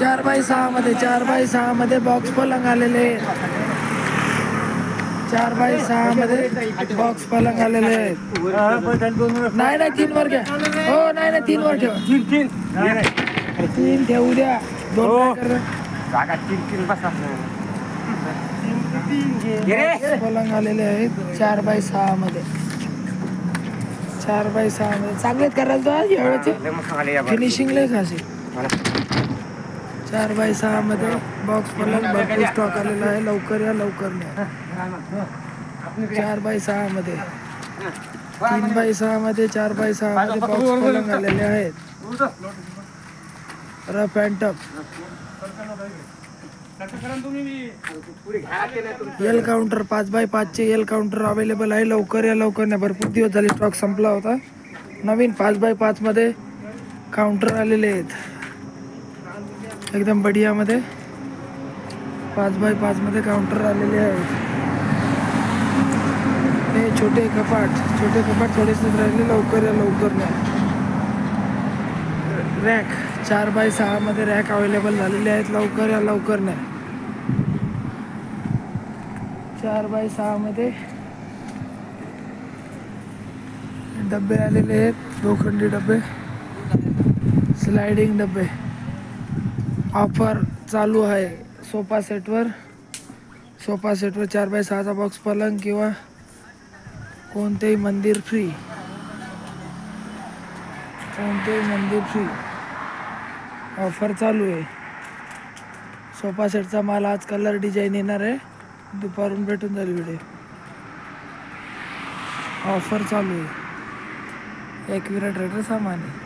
4x6 मध्ये 4x6 मध्ये box पलंग आलेले. 4x6 मध्ये बॉक्स पलंग आलेले आहेत. नाही नाही 3 वर घ्या. हो नाही नाही 3 वर ठेवा. 3 ठेवू द्या. 2 काय जागा 3 बसा. पलंग आलेले आहेत 4x6 मध्ये. 4x6 मध्ये चांगलेच करायचं एवढ्याचे फिनिशिंग लय खासी. 4x6 मध्ये बॉक्स पलंग भरपूर स्टॉक आलेला आहे. लवकर या लवकर न्या. 4x6 मध्ये 3x6 मध्ये 4x6 मध्ये बॉक्स पलंग आलेले आहेत. Rough and tough. L counter 5x5 चे एल काउंटर अवेलेबल आहे. लवकर या लवकर न्या. भरपूर दिवस झाले स्टॉक संपला होता. नवीन 5x5 मध्ये काउंटर आलेले आहेत एकदम बढिया मध्ये. 5x5 मध्ये काउंटर आलेले आहेत. हे छोटे कपाट थोडेसे राहिले. लवकर या लवकर न्या. रॅक 4x6 मध्ये रॅक अवेलेबल झालेले आहेत. लवकर या लवकर न्या. 4x6 मध्ये डब्बे आलेले आहेत. लोखंडी डब्बे, स्लायडिंग डब्बे. ऑफर चालू आहे सोफा सेटवर 4x6 चा बॉक्स पलंग किंवा कोणतेही मंदिर फ्री. ऑफर चालू आहे. सोफा सेटचा माल आज कलर डिझाईन येणार आहे. दुपारून भेटून जाईल व्हिडिओ. ऑफर चालू आहे. 1 विरा ट्रॅक्टर सामान आहे.